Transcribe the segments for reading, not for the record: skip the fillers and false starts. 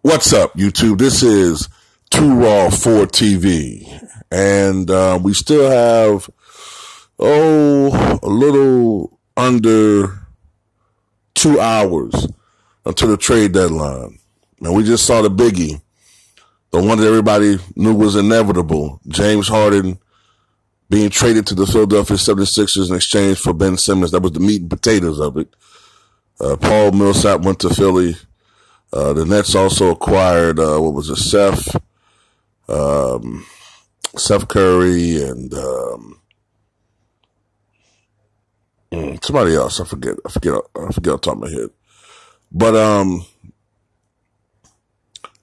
What's up, YouTube? This is Too Raw for TV, and we still have a little under 2 hours until the trade deadline. And we just saw the biggie, the one that everybody knew was inevitable. James Harden being traded to the Philadelphia 76ers in exchange for Ben Simmons. That was the meat and potatoes of it. Paul Millsap went to Philly. The Nets also acquired, Seth Curry and somebody else. I forget off the top of my head. But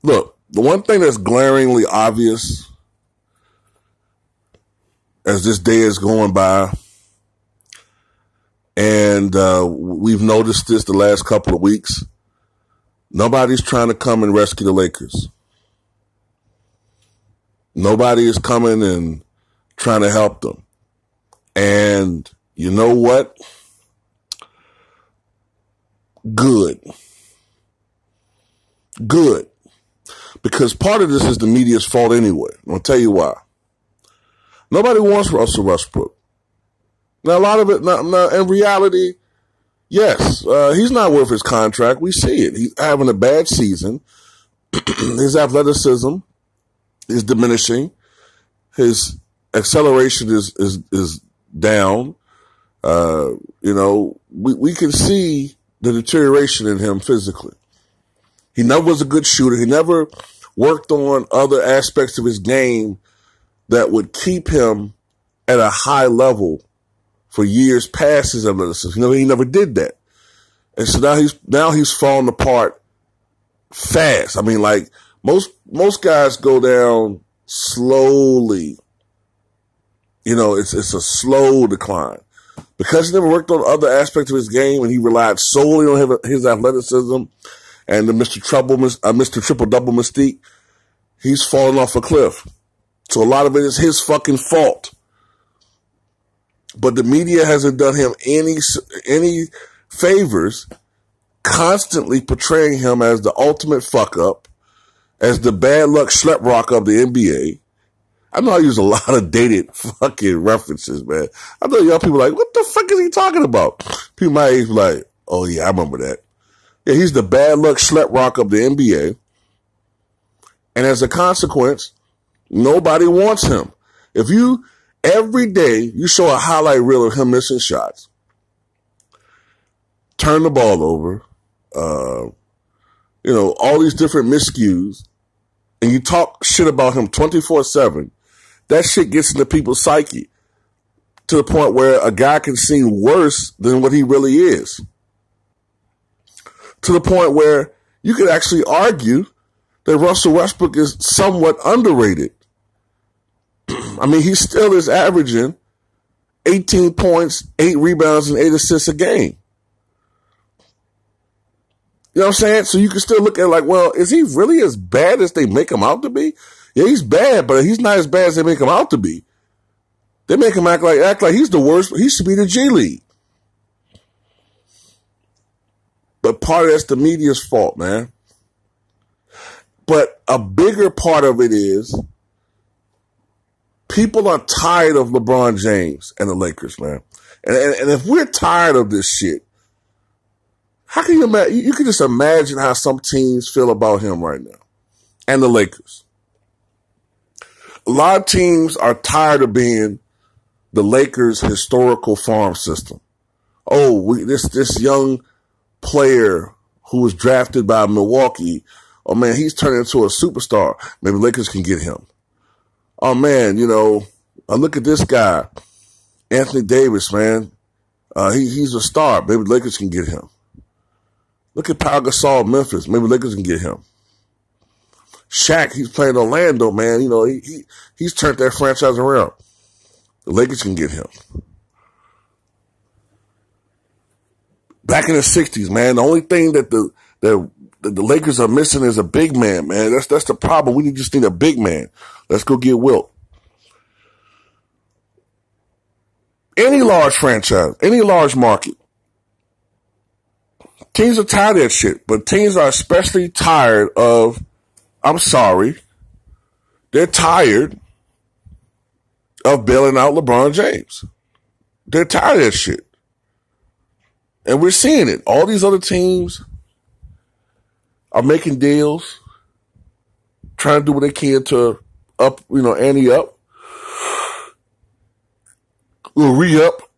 look, the one thing that's glaringly obvious as this day is going by, and we've noticed this the last couple of weeks, nobody's trying to come and rescue the Lakers. Nobody is coming and trying to help them. And you know what? Good. Because part of this is the media's fault anyway. I'll tell you why. Nobody wants Russell Westbrook. Now, a lot of it, in reality, yes, he's not worth his contract. We see it. He's having a bad season. His athleticism is diminishing. His acceleration is down. We can see the deterioration in him physically. He never was a good shooter. He never worked on other aspects of his game that would keep him at a high level for years past his athleticism. He never did that. And so now he's falling apart fast. I mean, like most guys go down slowly. It's a slow decline. Because he never worked on other aspects of his game and he relied solely on his athleticism and the Mr. Triple-Double mystique, he's falling off a cliff. So a lot of it is his fucking fault. But the media hasn't done him any favors, constantly portraying him as the ultimate fuck up, as the bad luck schlep rock of the NBA. I know I use a lot of dated fucking references, man. I know young people are like, what the fuck is he talking about? People my age like, oh yeah, I remember that. Yeah, he's the bad luck schlep rock of the NBA. And as a consequence, nobody wants him. Every day you show a highlight reel of him missing shots, turn the ball over, all these different miscues, and you talk shit about him 24/7, that shit gets into people's psyche to the point where a guy can seem worse than what he really is. To the point where you could actually argue that Russell Westbrook is somewhat underrated. I mean, he still is averaging 18 points, 8 rebounds, and 8 assists a game. You know what I'm saying? So you can still look at it like, well, is he really as bad as they make him out to be? Yeah, he's bad, but he's not as bad as they make him out to be. They make him act like he's the worst. He should be the G League. But part of that's the media's fault, man. But a bigger part of it is people are tired of LeBron James and the Lakers, man. And if we're tired of this shit, how can you imagine? You can just imagine how some teams feel about him right now and the Lakers. A lot of teams are tired of being the Lakers' historical farm system. This young player who was drafted by Milwaukee, oh man, he's turning into a superstar. Maybe Lakers can get him. Oh man, I look at this guy, Anthony Davis, man. He's a star. Maybe Lakers can get him. Look at Pau Gasol of Memphis. Maybe Lakers can get him. Shaq, he's playing Orlando, man. He's turned that franchise around. The Lakers can get him. Back in the 60s, man, the only thing that the Lakers are missing is a big man, man. That's the problem. We just need a big man. Let's go get Wilt. Any large franchise, any large market, Teams are tired of that shit, but teams are especially tired of, I'm sorry, they're tired of bailing out LeBron James. They're tired of that shit. And we're seeing it. All these other teams are making deals, trying to do what they can to up, ante up, or re-up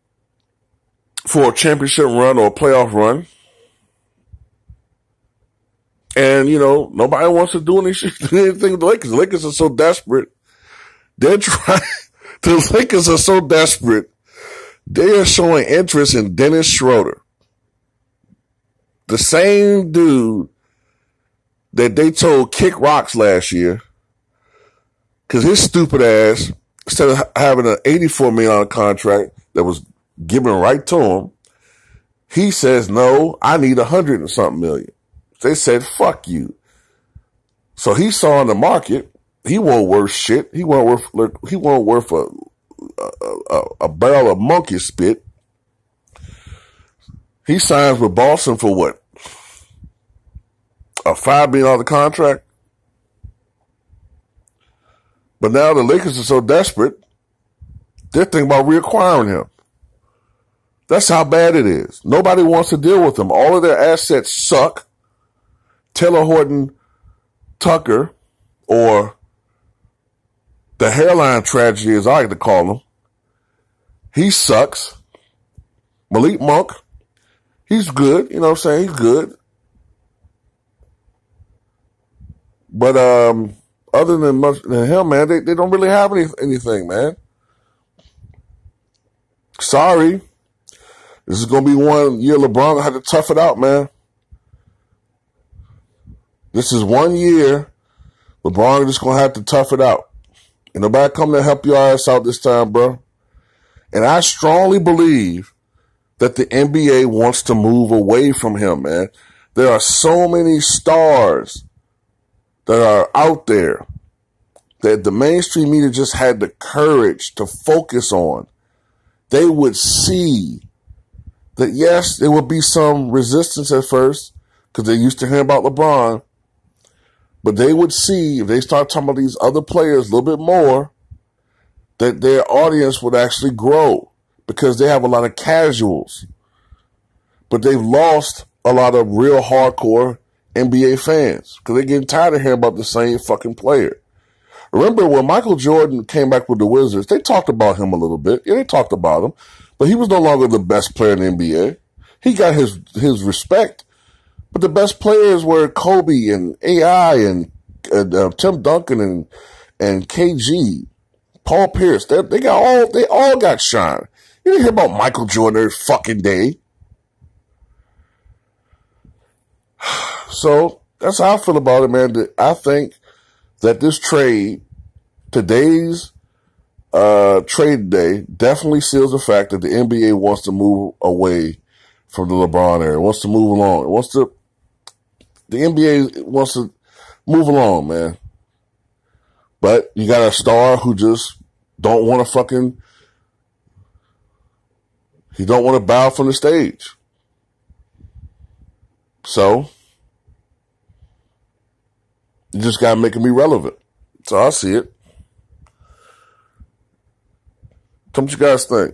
for a championship run or a playoff run. And, nobody wants to do anything with the Lakers. The Lakers are so desperate. They're trying, the Lakers are so desperate. They are showing interest in Dennis Schroeder. The same dude that they told kick rocks last year, because his stupid ass, instead of having an $84 million contract that was given right to him, he says, no, I need 100 and something million. They said, fuck you. So he saw in the market, he won't worth shit. He won't worth a barrel of monkey spit. He signs with Boston for what? A $5 million contract? But now the Lakers are so desperate, they're thinking about reacquiring him. That's how bad it is. Nobody wants to deal with him. All of their assets suck. Taylor Horton Tucker, or the hairline tragedy as I like to call him, he sucks. Malik Monk, he's good. You know what I'm saying? He's good. But other than him, man, they don't really have anything, man. Sorry. This is going to be one year LeBron going to have to tough it out, man. This is 1 year. LeBron just going to have to tough it out. And nobody come to help your ass out this time, bro. And I strongly believe that the NBA wants to move away from him, man. There are so many stars that are out there that the mainstream media just had the courage to focus on. They would see that, yes, there would be some resistance at first because they're used to hearing about LeBron. But they would see, if they start talking about these other players a little bit more, that their audience would actually grow because they have a lot of casuals. But they've lost a lot of real hardcore NBA fans because they're getting tired of hearing about the same fucking player. Remember when Michael Jordan came back with the Wizards, they talked about him a little bit. Yeah, they talked about him. But he was no longer the best player in the NBA. He got his respect. But the best players were Kobe and AI and Tim Duncan and KG, Paul Pierce. They all got shine. You didn't hear about Michael Jordan every fucking day. So that's how I feel about it, man. I think that this trade, today's trade day, definitely seals the fact that the NBA wants to move away from the LeBron era. It wants to move along. The NBA wants to move along, man. But you got a star who just don't want to he don't want to bow from the stage. So, you just got to make him irrelevant. So I see it. What you guys think?